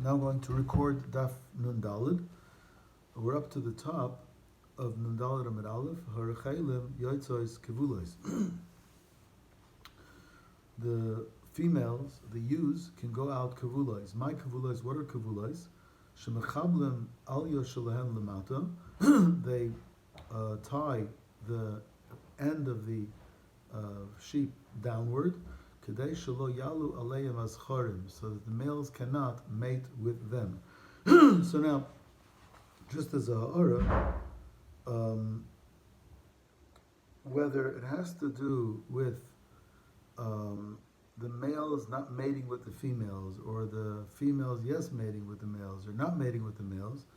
Now I'm going to record Daf Nun Dalid. We're up to the top of Nun Dalid Amid Aleph. Harachaylim Yoitzois Kevulois. The females, the ewes, can go out kevulois. My kevulois, what are kevulois? Shemechablim al yoshalahen lemata. They tie the end of the sheep downward. Kedei shelo yalu aleim azcharim, so that the males cannot mate with them. So now, just as a ha'ara, whether it has to do with the males not mating with the females, or the females yes mating with the males, or not mating with the males,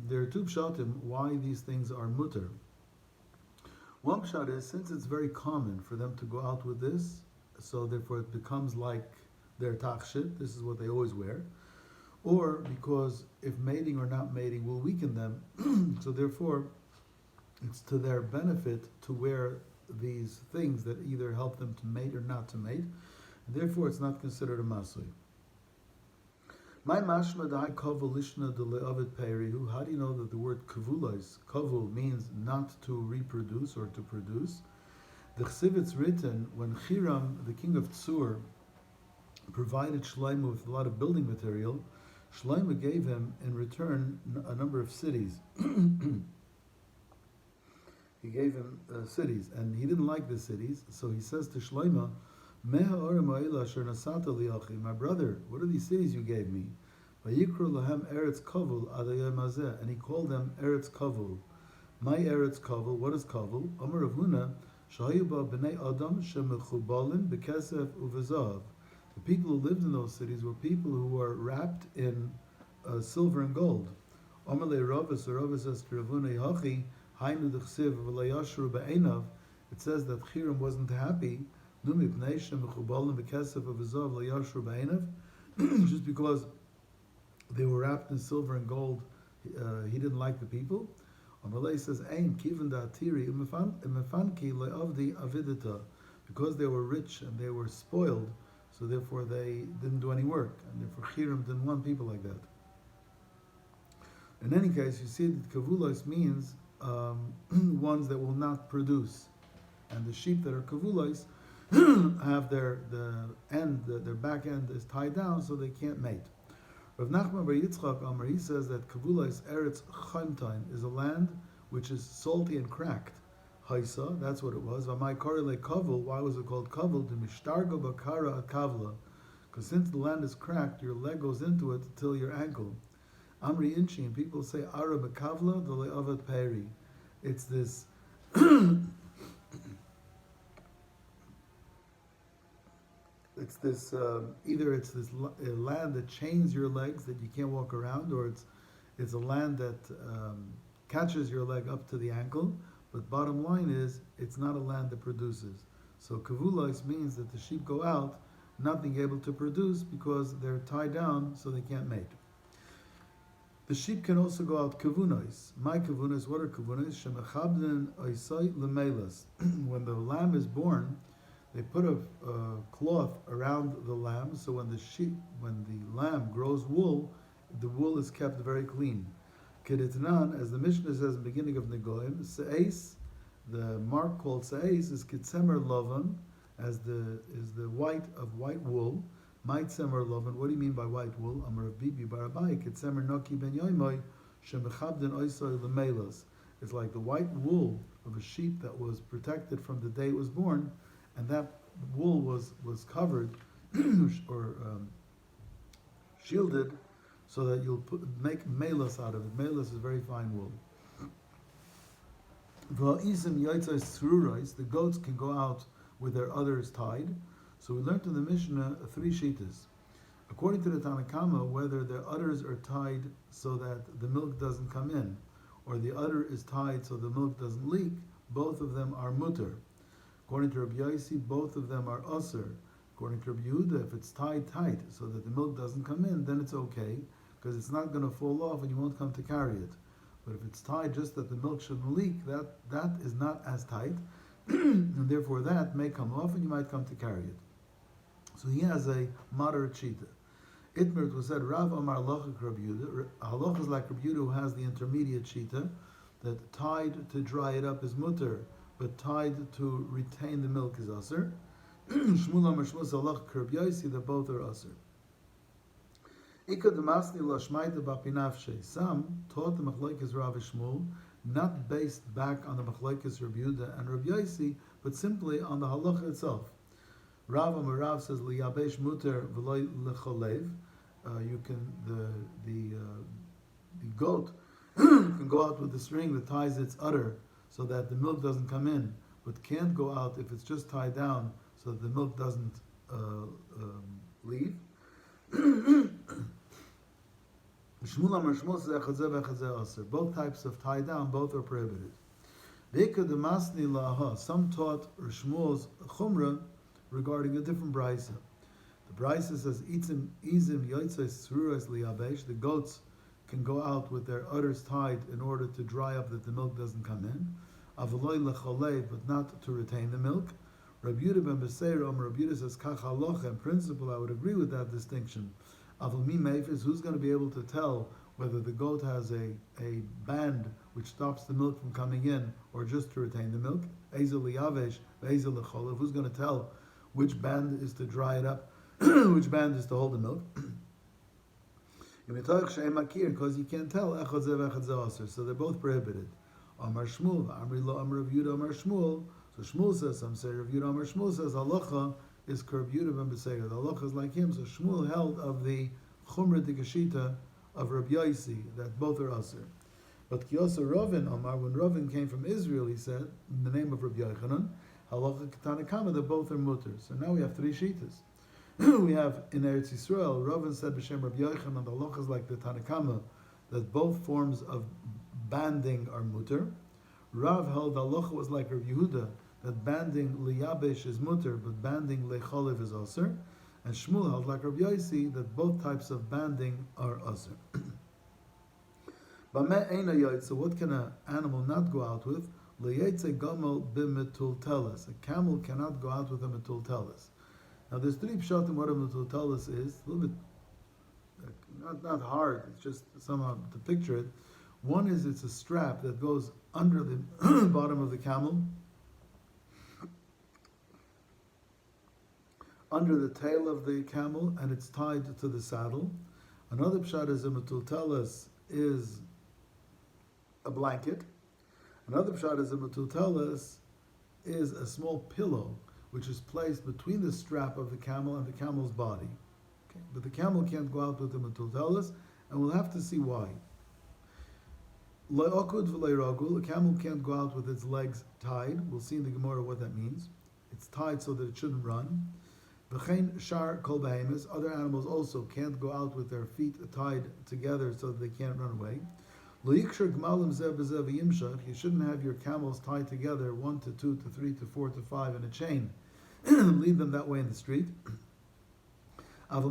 there are two pshatim why these things are mutter. One pshat is, since it's very common for them to go out with this, so therefore it becomes like their tachshit, this is what they always wear, or because if mating or not mating will weaken them, so therefore it's to their benefit to wear these things that either help them to mate or not to mate, and therefore it's not considered a masui. My mashma dai kavul lishna de le'avid peirihu. How do you know that the word kavulos, kavul, means not to reproduce or to produce? The chsiv, it's written when Hiram, the king of Tsur, provided Shlomo with a lot of building material. Shlomo gave him in return a number of cities. He gave him cities, and he didn't like the cities, so he says to Shlomo, my brother, what are these cities you gave me? And he called them Eretz Kavul. My Eretz Kavul, what is Kavul? Amar Rav Huna, Shahiba b'nei Adam shemechubalim b'kesef uvezav. The people who lived in those cities were people who were wrapped in silver and gold. Amar le Rav, so Rav says to Rav Huna, Hachi, hainu d'chsiv v'layashru b'einav. It says that Hiram wasn't happy just because they were wrapped in silver and gold, he didn't like the people. Amalei says, because they were rich and they were spoiled, so therefore they didn't do any work, and therefore Hiram didn't want people like that. In any case, you see that kavulos means ones that will not produce, and the sheep that are kavulos have their back end is tied down, so they can't mate. Rav Nachman bar Yitzchak Amar, he says that Kavulos Eretz Chaimtain is a land which is salty and cracked. Haisa, that's what it was. V'mai korele kavul. Why was it called kavul? The mishtargo bakara akavla, because since the land is cracked, your leg goes into it till your ankle. Amri Inchi, and people say ara bakavla dele avat peri. It's this. It's this either it's this land that chains your legs that you can't walk around, or it's a land that catches your leg up to the ankle. But bottom line is, it's not a land that produces. So kavulos means that the sheep go out not being able to produce because they're tied down, so they can't mate. The sheep can also go out kavunos. My kavunos, what are kavunos? Shemechabden oisai lemelas. When the lamb is born, they put a cloth around the lamb, so when the lamb grows wool, the wool is kept very clean. Kedetnan, as the Mishnah says in the beginning of Negoim, se'es, the mark called se'es is kitzemer lovan, is the white of white wool. Might tzemer lovan. What do you mean by white wool? Amar Bibi Barabai kitzemer noki ben yomoy shemechabden oisoy lemelos. It's like the white wool of a sheep that was protected from the day it was born, and that wool was covered or shielded, so that you'll make melas out of it. Melas is very fine wool. The goats can go out with their udders tied. So we learned in the Mishnah three shitas. According to the Tanakama, whether their udders are tied so that the milk doesn't come in, or the udder is tied so the milk doesn't leak, both of them are mutter. According to Rabbi Yossi, both of them are usr. According to Rabbi Yehuda, if it's tied tight so that the milk doesn't come in, then it's okay, because it's not going to fall off and you won't come to carry it. But if it's tied just that the milk shouldn't leak, that is not as tight, and therefore that may come off and you might come to carry it. So he has a moderate shita. Itmert was said, Rav Amar Halacha Rabbi Yehuda. Halacha is like Rabbi Yehuda, who has the intermediate shita, that tied to dry it up is mutter, but tied to retain the milk is aser. Shmuel Amar Shmuel Halacha Rabbi Yosi, that both are aser. Ikad Masni Lashmaita Bapinafshe. Some taught the Machlekes Rav Shmuel, not based back on the Machlekes Rabbi Yehuda and Rabbi Yosi, but simply on the halacha itself. Rav Amar Rav says liyabesh muter v'loy lecholev. You can the goat can go out with the string that ties its udder so that the milk doesn't come in, but can't go out if it's just tied down so that the milk doesn't leave. Shmuel Amar Shmuel says echazeh v'echazeh aser. Both types of tie down, both are prohibited. Some taught Shmuel's chumrah regarding a different brisa. The brisa says izim yotzes sruras liyabesh. The goats can go out with their udders tied in order to dry up that the milk doesn't come in. Avaloi lecholev, but not to retain the milk. Rabbi Yehuda ben Beseir Rabbi Yehuda says kach halacha. In principle, I would agree with that distinction. Aval mi meifis, who's going to be able to tell whether the goat has a band which stops the milk from coming in or just to retain the milk? Ezel liyavesh, ezel lecholev. Who's going to tell which band is to dry it up, which band is to hold the milk? Because you can't tell, so they're both prohibited. Amar Shmuel, Amri lo Amar Rav Yehuda Amar Shmuel. So Shmuel says, some say Rav Yehuda Amar Shmuel says, halacha is Rav Yehuda ben Beseir. The halacha is like him. So Shmuel held of the chumrah digashita of Rabbi Yosi, that both are aser. But Kiyosa Ravin Amar, when Ravin came from Israel, he said, in the name of Rabbi Yochanan, halacha ketanakama, that both are mutter. So now we have three shitas. We have in Eretz Yisrael, Ravin said b'shem Rabbi Yochanan, the halacha is like the Tanakama, that both forms of banding are mutter. Rav held the halacha was like Rabbi Yehuda, that banding liyabesh is mutter, but banding lecholev is aser. And Shmuel held like Rabbi Yosi, that both types of banding are aser. So what can an animal not go out with? Gamel b'metultelis. A camel cannot go out with a metultelis. Now there's three pshatim what a metultelis is. A little bit not hard. It's just somehow to picture it. One is it's a strap that goes under the bottom of the camel, under the tail of the camel, and it's tied to the saddle. Another pshat is a metultelis is a blanket. Another pshat is a metultelis is a small pillow which is placed between the strap of the camel and the camel's body. Okay. But the camel can't go out with the metultelis, and we'll have to see why. Le'okud v'le'ragul, a camel can't go out with its legs tied. We'll see in the Gemara what that means. It's tied so that it shouldn't run. V'chein shar kol behemoths, other animals also can't go out with their feet tied together so that they can't run away. You shouldn't have your camels tied together 1 to 2 to 3 to 4 to 5 in a chain. Leave them that way in the street. But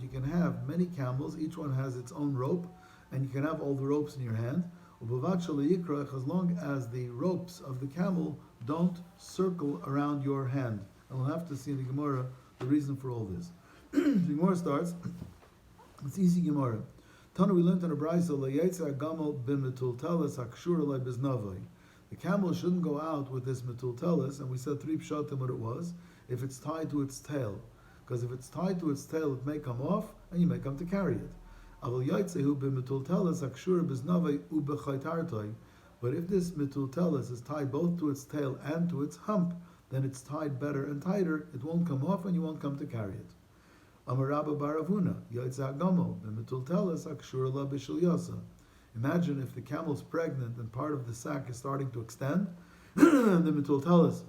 you can have many camels, each one has its own rope, and you can have all the ropes in your hand, as long as the ropes of the camel don't circle around your hand. And we'll have to see in the Gemara the reason for all this. The Gemara starts, it's easy Gemara. Tana, we learned in a brayso, the camel shouldn't go out with this metultelis, and we said three pshatim what it was, if it's tied to its tail. Because if it's tied to its tail, it may come off, and you may come to carry it. But if this metultelis is tied both to its tail and to its hump, then it's tied better and tighter, it won't come off, and you won't come to carry it. Imagine if the camel's pregnant and part of the sack is starting to extend, and the metultelis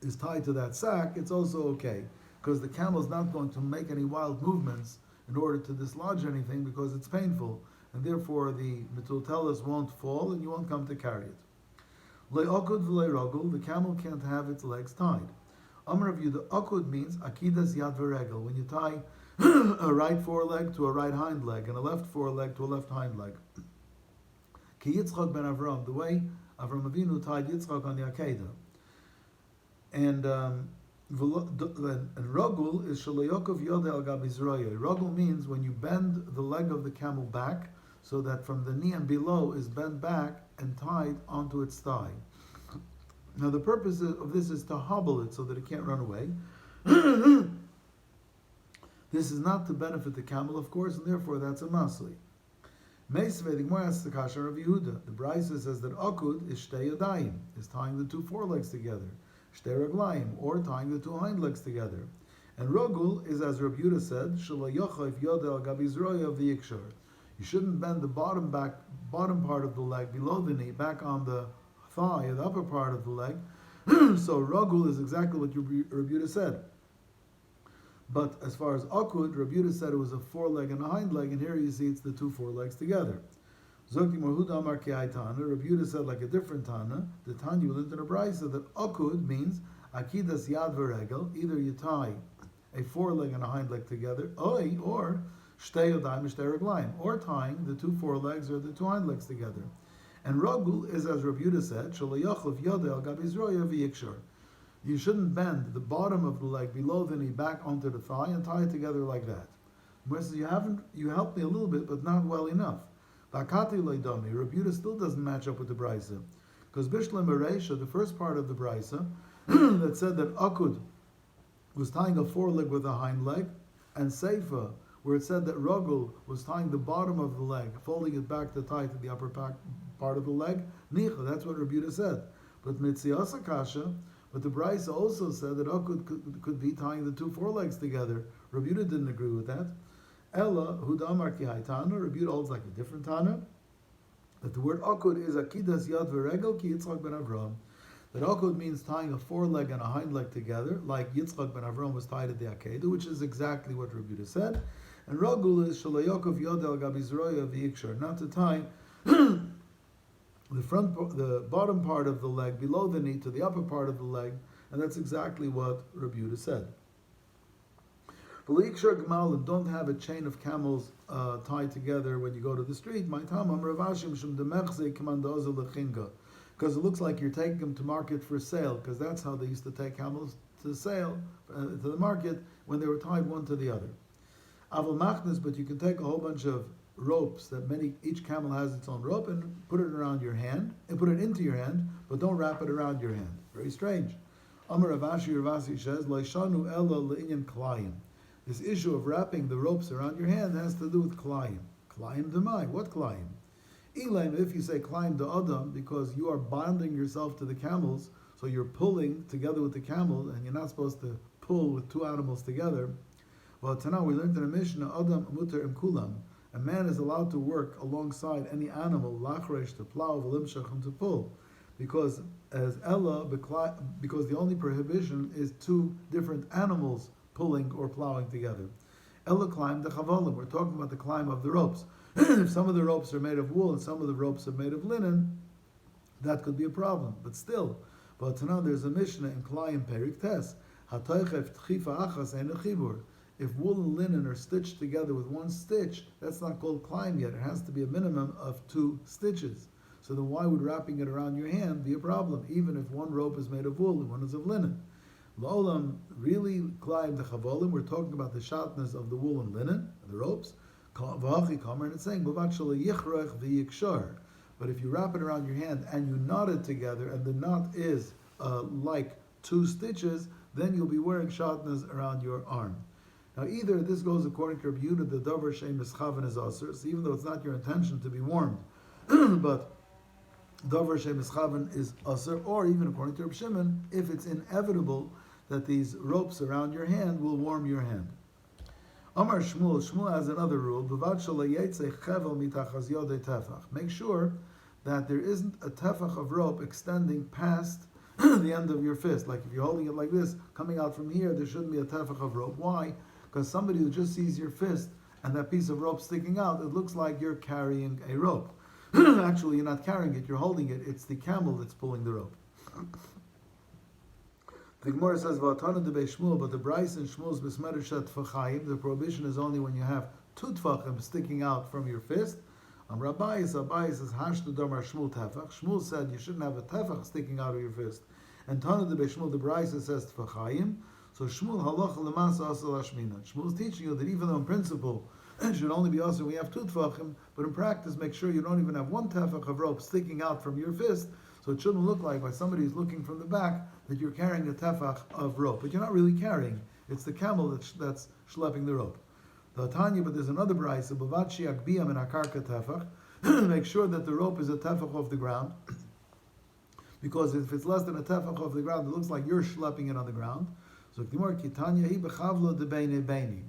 is tied to that sack, it's also okay, because the camel is not going to make any wild movements in order to dislodge anything because it's painful, and therefore the metultelis won't fall and you won't come to carry it. The camel can't have its legs tied. Amar of you, the akud means akidas yad v'regel, when you tie a right foreleg to a right hind leg and a left foreleg to a left hind leg. Ki Yitzchak ben Avram, the way Avram Avinu tied Yitzchak on the Akedah. And And rogul is shalayokov yode al gabizroye. Rogul means when you bend the leg of the camel back, so that from the knee and below is bent back and tied onto its thigh. Now the purpose of this is to hobble it so that it can't run away. This is not to benefit the camel, of course, and therefore that's a masli. Meisvei, the Gemara asks the kasha of Yehuda. The Brisa says that akud is shtei yadayim, is tying the two forelegs together. Shtei raglayim, or tying the two hind legs together. And rogul is, as Rabbi Yehuda said, shalayochav yodeh al gabizroya of the yikshar. You shouldn't bend the bottom part of the leg below the knee, back on the thigh, the upper part of the leg. So rogul is exactly what Rabbi Yehuda said. But as far as akud, Rabbi Yehuda said it was a foreleg and a hind leg, and here you see it's the two forelegs together. Zokti Morhuda Amar Kiai Tana, Rabbi Yehuda said like a different Tana, the Tanya will enter a brisa that akud means akidas yad v'regel, either you tie a foreleg and a hind leg together, or shtei yodayim shtei reglayim, or tying the two forelegs or the two hind legs together. And rogul is, as Rabbi Yehuda said, shalayachlev yodeh al gabizroya v'yikshar. You shouldn't bend the bottom of the leg below the knee back onto the thigh and tie it together like that. Says, you helped me a little bit, but not well enough. Bakati leidami, Rabbi Yehuda still doesn't match up with the brisa, because Bishlam Ereisha, the first part of the brisa, that said that akud was tying a foreleg with a hind leg, and seifa, where it said that rogul was tying the bottom of the leg, folding it back to tie to the upper part of the leg. Nicha, that's what Rabbi Yehuda said. But mitziasa kasha. But the Brisa also said that akud could be tying the two forelegs together. Rabbi Yehuda didn't agree with that. Ella hudamar ki haytana. Rabbi Yehuda holds like a different Tana, that the word akud is akidas yad v'regel ki Yitzchak ben Avraham. That akud means tying a foreleg and a hind leg together, like Yitzchak ben Avraham was tied at the Akedah, which is exactly what Rabbi Yehuda said. And rogul is shalayokov yod el gabizroya v'yikshar, not to tie the bottom part of the leg below the knee to the upper part of the leg, and that's exactly what Rabbi Yehuda said. V'likshar gmal, don't have a chain of camels tied together when you go to the street. My tamam ravashim shum demechze kamandoza lechinga, because it looks like you're taking them to market for sale, because that's how they used to take camels to sale, to the market, when they were tied one to the other. Aval machnes, but you can take a whole bunch of ropes that each camel has its own rope, and put it around your hand and put it into your hand, but don't wrap it around your hand. Very strange. Amar Ravashi says, Laishanu ella le'inyan klayim. This issue of wrapping the ropes around your hand has to do with klayim. Klayim demai. What klayim? Elaim, if you say klayim de adam, because you are binding yourself to the camels, so you're pulling together with the camel, and you're not supposed to pull with two animals together. Well, tonight we learned in a Mishnah, adam muter im kulam. A man is allowed to work alongside any animal, lachresh, to plow, v'limshachim, to pull, because as Ella, because the only prohibition is two different animals pulling or plowing together. Ella climb the chavalim. We're talking about the climb of the ropes. If some of the ropes are made of wool and some of the ropes are made of linen, that could be a problem. But still, but now there's a Mishnah in Klayim Perik Tes, Hatoichef tchifa achas ein chibur. If wool and linen are stitched together with one stitch, that's not called climb yet. It has to be a minimum of 2 stitches. So then why would wrapping it around your hand be a problem, even if one rope is made of wool and one is of linen? L'olam, really climb the chavolim, we're talking about the shatnez of the wool and linen, the ropes. V'achi kamer, and it's saying, but if you wrap it around your hand and you knot it together, and the knot is like 2 stitches, then you'll be wearing shatnez around your arm. Now, either this goes according to Rabbi Yehuda, the davar shein mischaven is aser, so even though it's not your intention to be warmed, but davar shein mischaven is aser, or even according to Rabbi Shimon, if it's inevitable that these ropes around your hand will warm your hand. Amar Shmuel has another rule, make sure that there isn't a tefach of rope extending past the end of your fist. Like if you're holding it like this, coming out from here, there shouldn't be a tefach of rope. Why? Because somebody who just sees your fist and that piece of rope sticking out, it looks like you're carrying a rope. Actually, you're not carrying it, you're holding it. It's the camel that's pulling the rope. The Gemara says, "V'atana de Shmuel," but the Bryce and Shmuel's besmereshet tfachayim. The prohibition is only when you have 2 tfachim sticking out from your fist. Abai says, "Hashtu damar Shmuel tefach." Shmuel said you shouldn't have a tefach sticking out of your fist. And Tana de Shmuel, the Bryce says tfachayim. So Shmuel halacha lemasa asal hashmina. Shmuel is teaching you that even though in principle it should only be also we have 2 tefachim, but in practice make sure you don't even have 1 tefach of rope sticking out from your fist, so it shouldn't look like by somebody who's looking from the back that you're carrying a tefach of rope, but you're not really carrying. It's the camel that's schlepping the rope. The Tanya, but there's another brayse, b'vatshi akbiyam and akarka tefach. Make sure that the rope is a tefach off the ground, because if it's less than a tefach off the ground, it looks like you're schlepping it on the ground. So kitanya hi bechavlo de beini.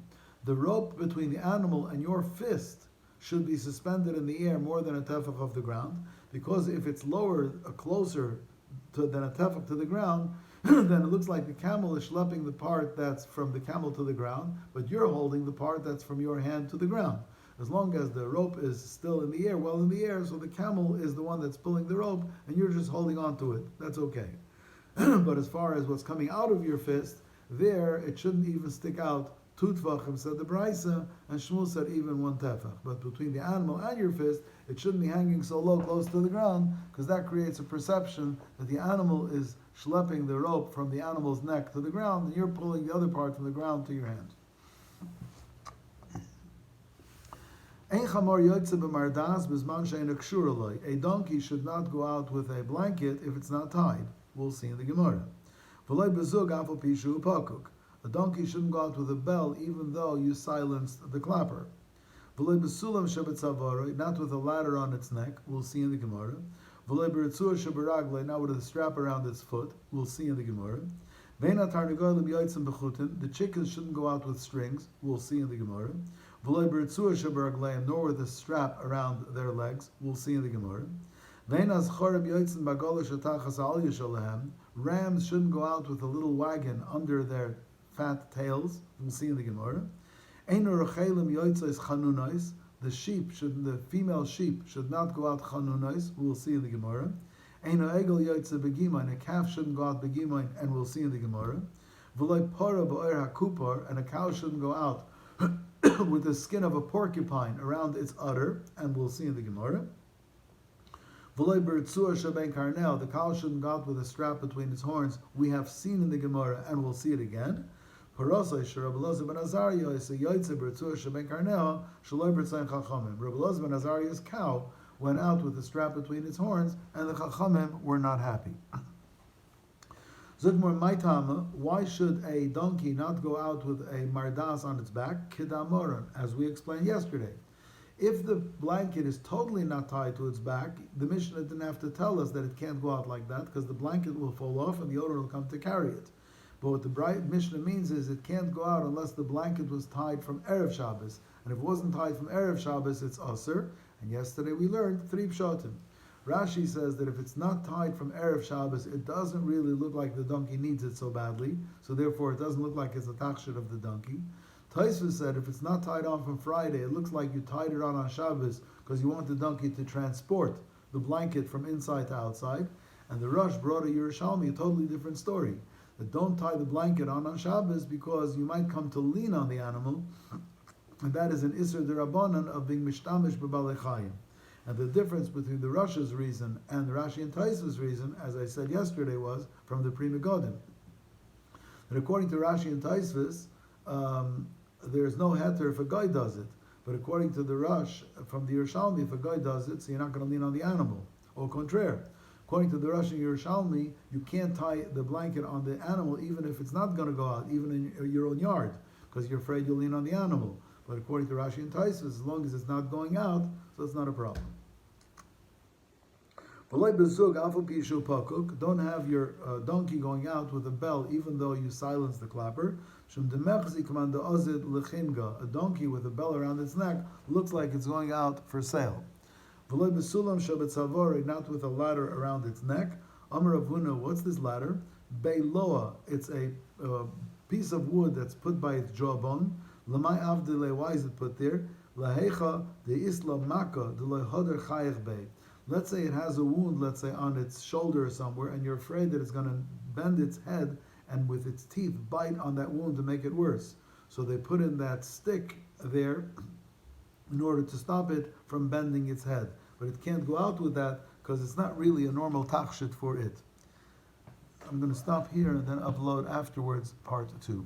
The rope between the animal and your fist should be suspended in the air more than a tefach off the ground, because if it's lower, closer than a tefach to the ground, then it looks like the camel is schlepping the part that's from the camel to the ground, but you're holding the part that's from your hand to the ground. As long as the rope is still in the air, well in the air, so the camel is the one that's pulling the rope, and you're just holding on to it. That's okay. But as far as what's coming out of your fist, there it shouldn't even stick out. 2 tefachim said the brayse, and Shmuel said even 1 tefach. But between the animal and your fist, it shouldn't be hanging so low, close to the ground, because that creates a perception that the animal is schlepping the rope from the animal's neck to the ground, and you're pulling the other part from the ground to your hand. A donkey should not go out with a blanket if it's not tied. We'll see in the Gemara. A donkey shouldn't go out with a bell even though you silenced the clapper. Not with a ladder on its neck. We'll see in the Gemara. Not with a strap around its foot. We'll see in the Gemara. The chickens shouldn't go out with strings. We'll see in the Gemara. Nor with a strap around their legs. We'll see in the Gemara. Rams shouldn't go out with a little wagon under their fat tails. We'll see in the Gemara. The female sheep should not go out chanunais. We'll see in the Gemara. And a calf shouldn't go out begimain, and we'll see in the Gemara. And a cow shouldn't go out with the skin of a porcupine around its udder, and we'll see in the Gemara. The cow shouldn't go out with a strap between its horns. We have seen in the Gemara, and we'll see it again. Rabbi Elazar ben Azariah's cow went out with a strap between its horns, and the Chachamim were not happy. Zugmar Maitama, why should a donkey not go out with a mardas on its back? Kidamoran, as we explained yesterday. If the blanket is totally not tied to its back, the Mishnah didn't have to tell us that it can't go out like that, because the blanket will fall off and the owner will come to carry it. But what the Mishnah means is it can't go out unless the blanket was tied from Erev Shabbos. And if it wasn't tied from Erev Shabbos, it's Aser. And yesterday we learned 3 pshatim. Rashi says that if it's not tied from Erev Shabbos, it doesn't really look like the donkey needs it so badly. So therefore it doesn't look like it's a tachshit of the donkey. Taisva said if it's not tied on from Friday, it looks like you tied it on Shabbos because you want the donkey to transport the blanket from inside to outside. And the Rosh brought a Yerushalmi, a totally different story. That don't tie the blanket on Shabbos because you might come to lean on the animal, and that is an Isser D'Rabbanan of being Mishtamish B'Balei Chayim. And the difference between the Rosh's reason and the Rashi and Taisva's reason, as I said yesterday, was from the Pri Megadim. That according to Rashi and Taisva's, there's no heter if a guy does it. But according to the Rosh from the Yerushalmi, if a guy does it, so you're not going to lean on the animal. Au contraire. According to the Rosh and Yerushalmi, you can't tie the blanket on the animal even if it's not going to go out, even in your own yard, because you're afraid you'll lean on the animal. But according to Rashi and Taisva, as long as it's not going out, so it's not a problem. Don't have your donkey going out with a bell even though you silence the clapper. A donkey with a bell around its neck looks like it's going out for sale. Not with a ladder around its neck. Amar Avuna, what's this ladder? Beiloa, it's a piece of wood that's put by its jawbone. Lamai avdile, why is it put there? Lahecha de isla maka de lehoder chayich bei. Let's say it has a wound, let's say on its shoulder or somewhere, and you're afraid that it's going to bend its head and with its teeth bite on that wound to make it worse. So they put in that stick there in order to stop it from bending its head. But it can't go out with that because it's not really a normal tachshit for it. I'm going to stop here and then upload afterwards part 2.